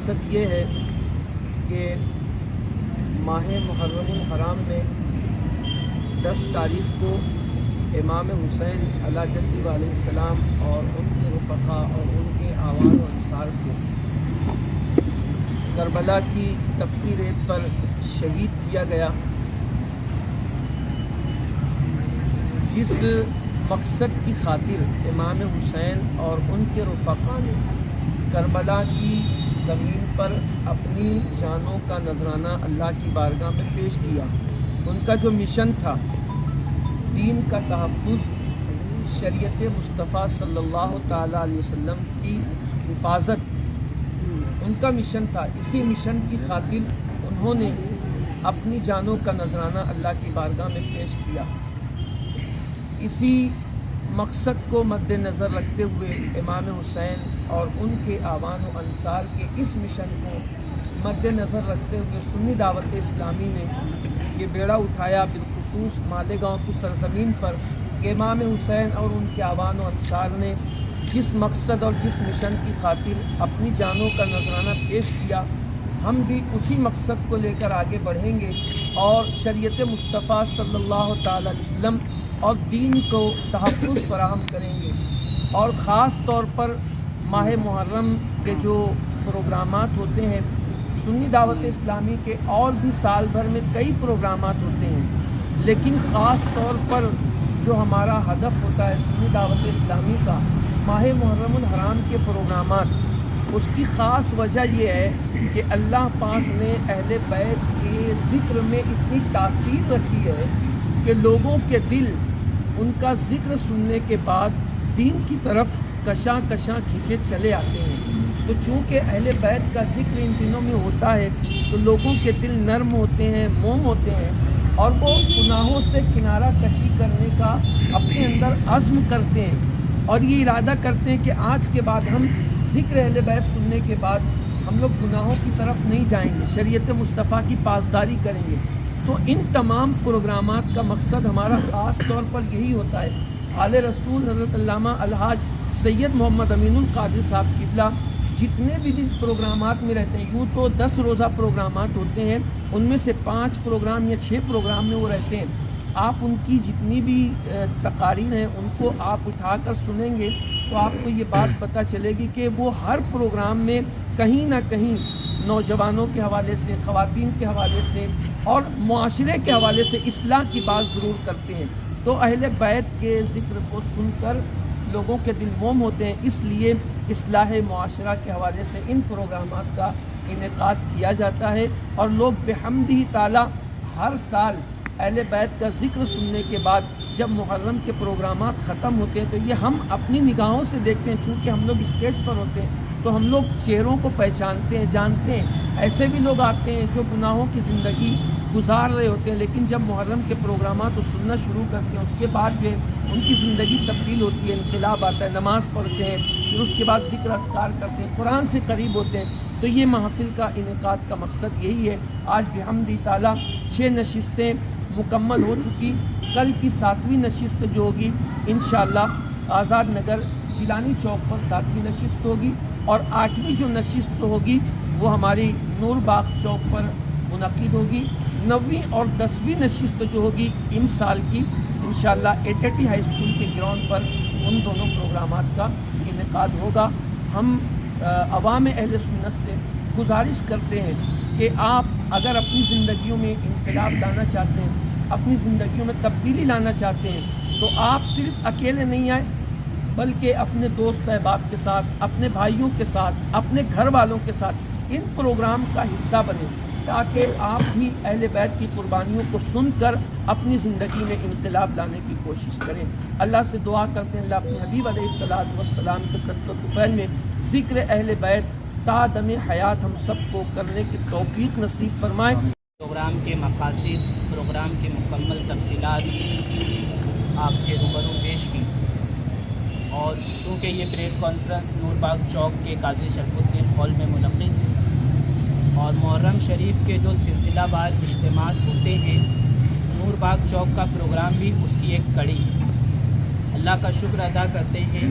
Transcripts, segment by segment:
مقصد یہ ہے کہ ماہ محرم الحرام میں 10 تاریخ کو امام حسین علیہ جدہ علیہ السلام اور ان کے رفقا اور ان کے آوان و انصار کو کربلا کی تپتی ریت پر شہید کیا گیا. جس مقصد کی خاطر امام حسین اور ان کے رفقا نے کربلا کی زمین پر اپنی جانوں کا نذرانہ اللہ کی بارگاہ میں پیش کیا. ان کا جو مشن تھا دین کا تحفظ، شریعت مصطفیٰ صلی اللہ تعالیٰ علیہ وسلم کی حفاظت، ان کا مشن تھا. اسی مشن کی خاطر انہوں نے اپنی جانوں کا نذرانہ اللہ کی بارگاہ میں پیش کیا. اسی مقصد کو مد نظر رکھتے ہوئے امام حسین اور ان کے آوان و انصار کے اس مشن کو مد نظر رکھتے ہوئے سنی دعوت اسلامی نے یہ بیڑا اٹھایا، بالخصوص مالیگاؤں کی سرزمین پر، کہ امام حسین اور ان کے آوان و انصار نے جس مقصد اور جس مشن کی خاطر اپنی جانوں کا نذرانہ پیش کیا، ہم بھی اسی مقصد کو لے کر آگے بڑھیں گے اور شریعت مصطفیٰ صلی اللہ تعالیٰ علیہ وسلم اور دین کو تحفظ فراہم کریں گے. اور خاص طور پر ماہ محرم کے جو پروگرامات ہوتے ہیں، سنی دعوت اسلامی کے اور بھی سال بھر میں کئی پروگرامات ہوتے ہیں، لیکن خاص طور پر جو ہمارا ہدف ہوتا ہے سنی دعوت اسلامی کا، ماہ محرم الحرام کے پروگرامات، اس کی خاص وجہ یہ ہے کہ اللہ پاک نے اہل بیت کے ذکر میں اتنی تاثیر رکھی ہے کہ لوگوں کے دل ان کا ذکر سننے کے بعد دین کی طرف کشاں کشاں کھینچے چلے آتے ہیں. تو چونکہ اہل بیت کا ذکر ان دنوں میں ہوتا ہے تو لوگوں کے دل نرم ہوتے ہیں، موم ہوتے ہیں، اور وہ گناہوں سے کنارہ کشی کرنے کا اپنے اندر عزم کرتے ہیں اور یہ ارادہ کرتے ہیں کہ آج کے بعد ہم ذکر اہل بیت سننے کے بعد ہم لوگ گناہوں کی طرف نہیں جائیں گے، شریعت مصطفیٰ کی پاسداری کریں گے. تو ان تمام پروگرامات کا مقصد ہمارا خاص طور پر یہی ہوتا ہے. آل رسول حضرت علامہ الحاج سید محمد امین القادری صاحب قبلہ جتنے بھی دن پروگرامات میں رہتے ہیں، یوں تو 10 روزہ پروگرامات ہوتے ہیں، ان میں سے 5 پروگرام یا 6 پروگرام میں وہ رہتے ہیں. آپ ان کی جتنی بھی تقاریر ہیں ان کو آپ اٹھا کر سنیں گے تو آپ کو یہ بات پتہ چلے گی کہ وہ ہر پروگرام میں کہیں نہ کہیں نوجوانوں کے حوالے سے، خواتین کے حوالے سے اور معاشرے کے حوالے سے اصلاح کی بات ضرور کرتے ہیں. تو اہل بیت کے ذکر کو سن کر لوگوں کے دل موم ہوتے ہیں، اس لیے اصلاح معاشرہ کے حوالے سے ان پروگرامات کا انعقاد کیا جاتا ہے. اور لوگ بحمدہ تعالی ہر سال اہل بیت کا ذکر سننے کے بعد جب محرم کے پروگرامات ختم ہوتے ہیں تو یہ ہم اپنی نگاہوں سے دیکھتے ہیں. چونکہ ہم لوگ اسٹیج پر ہوتے ہیں تو ہم لوگ چہروں کو پہچانتے ہیں، جانتے ہیں. ایسے بھی لوگ آتے ہیں جو گناہوں کی زندگی گزار رہے ہوتے ہیں، لیکن جب محرم کے پروگرامات کو سننا شروع کرتے ہیں اس کے بعد جو ان کی زندگی تبدیل ہوتی ہے، انقلاب آتا ہے، نماز پڑھتے ہیں، پھر اس کے بعد ذکر اذکار کرتے ہیں، قرآن سے قریب ہوتے ہیں. تو یہ محفل کا انعقاد کا مقصد یہی ہے. آج بحمدہ تعالیٰ 6 نشستیں مکمل ہو چکی. کل کی 7ویں نشست جو ہوگی انشاءاللہ آزاد نگر جیلانی چوک پر 7ویں نشست ہوگی، اور 8ویں جو نشست ہوگی وہ ہماری نور باغ چوک پر منعقد ہوگی. 9ویں اور 10ویں نشست جو ہوگی ان سال کی انشاءاللہ ایٹی ہائی اسکول کے گراؤنڈ پر ان دونوں پروگرامات کا انعقاد ہوگا. ہم عوام اہل سنت سے گزارش کرتے ہیں کہ آپ اگر اپنی زندگیوں میں انقلاب لانا چاہتے ہیں، اپنی زندگیوں میں تبدیلی لانا چاہتے ہیں، تو آپ صرف اکیلے نہیں آئیں بلکہ اپنے دوست احباب کے ساتھ، اپنے بھائیوں کے ساتھ، اپنے گھر والوں کے ساتھ ان پروگرام کا حصہ بنیں، تاکہ آپ بھی اہل بیت کی قربانیوں کو سن کر اپنی زندگی میں انقلاب لانے کی کوشش کریں. اللہ سے دعا کرتے ہیں اللہ اپنے حبیب علیہ الصلوۃ والسلام کے صدقۃ الطفیل میں ذکر اہل بیت تا دم حیات ہم سب کو کرنے کی توفیق نصیب فرمائے. پروگرام کے مقاصد، پروگرام کی مکمل تفصیلات آپ کے روبرو پیش کی، اور چونکہ یہ پریس کانفرنس نور باغ چوک کے قاضی شرف الدین ہال میں منعقد، اور محرم شریف کے جو سلسلہ وار اجتماعات ہوتے ہیں، نور باغ چوک کا پروگرام بھی اس کی ایک کڑی ہے. اللہ کا شکر ادا کرتے ہیں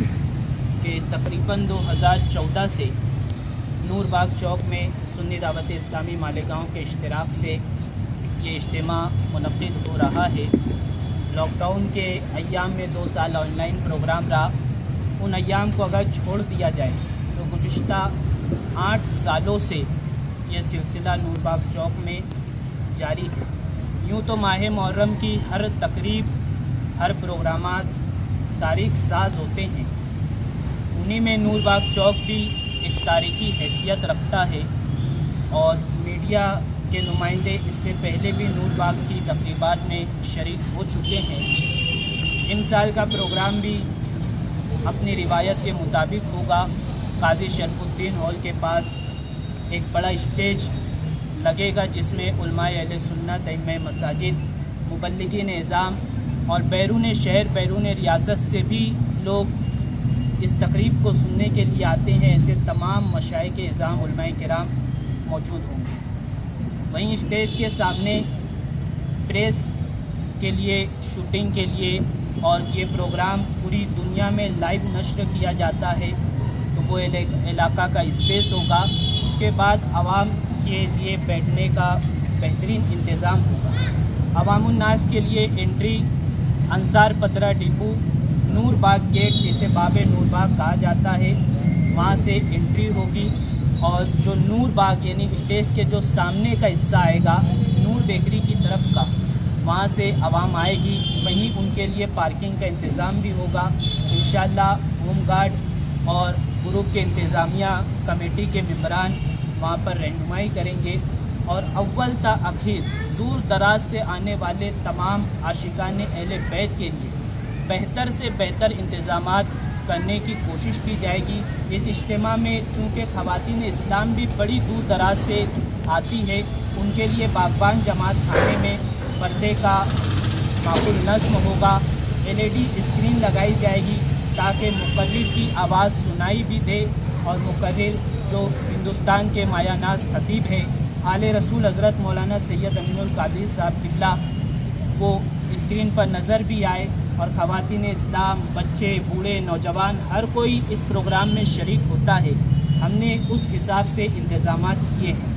کہ تقریباً 2014 سے نور باغ چوک میں سنی دعوت اسلامی مالیگاؤں کے اشتراک سے یہ اجتماع منعقد ہو رہا ہے۔ لاک ڈاؤن کے ایام میں 2 سال آن لائن پروگرام رہا، ان ایام کو اگر چھوڑ دیا جائے تو گزشتہ 8 سالوں سے یہ سلسلہ نور باغ چوک میں جاری ہے۔ یوں تو ماہ محرم کی ہر تقریب، ہر پروگرامات تاریخ ساز ہوتے ہیں، انہی میں نور باغ چوک بھی ایک تاریخی حیثیت رکھتا ہے، اور میڈیا کے نمائندے اس سے پہلے بھی نور باغ کی تقریبات میں شریک ہو چکے ہیں۔ ان سال کا پروگرام بھی اپنی روایت کے مطابق ہوگا۔ قاضی شرف الدین ہال کے پاس ایک بڑا اسٹیج لگے گا، جس میں علماء اہل سنت، ائمہ مساجد، مبلغین اعظام اور بیرون شہر، بیرون ریاست سے بھی لوگ اس تقریب کو سننے کے لیے آتے ہیں۔ ایسے تمام مشائخ اعظام، علماء کرام موجود ہوں گے۔ وہیں اسٹیج کے سامنے پریس کے لیے، شوٹنگ کے لیے، اور یہ پروگرام پوری دنیا میں لائیو نشر کیا جاتا ہے، تو وہ علاقہ کا اسپیس ہوگا۔ اس کے بعد عوام کے لیے بیٹھنے کا بہترین انتظام ہوگا۔ عوام الناس کے لیے انٹری انصار پترا ڈپو، نور باغ گیٹ، جسے باب نور باغ کہا جاتا ہے، وہاں سے انٹری ہوگی، اور جو نور باغ یعنی اسٹیج کے جو سامنے کا حصہ آئے گا نور بیکری کی طرف کا، وہاں سے عوام آئے گی۔ وہیں ان کے لیے پارکنگ کا انتظام بھی ہوگا۔ انشاءاللہ ہوم گارڈ اور گروپ کے انتظامیہ کمیٹی کے ممبران وہاں پر رہنمائی کریں گے، اور اول تا آخر دور دراز سے آنے والے تمام عاشقان اہل بیت کے لیے بہتر سے بہتر انتظامات کرنے کی کوشش کی جائے گی۔ اس اجتماع میں چونکہ خواتین اسلام بھی بڑی دور دراز سے آتی ہے، ان کے لیے باغبان جماعت خانے میں پردے کا معقول نظم ہوگا، LED اسکرین لگائی جائے گی تاکہ مقرر کی آواز سنائی بھی دے، اور مقرر جو ہندوستان کے مایہ ناز خطیب ہیں آل رسول حضرت مولانا سید امین القادری صاحب قبلہ، وہ اسکرین پر نظر بھی آئے، اور خواتین اسلام، بچے، بوڑھے، نوجوان، ہر کوئی اس پروگرام میں شریک ہوتا ہے۔ ہم نے اس حساب سے انتظامات کیے ہیں۔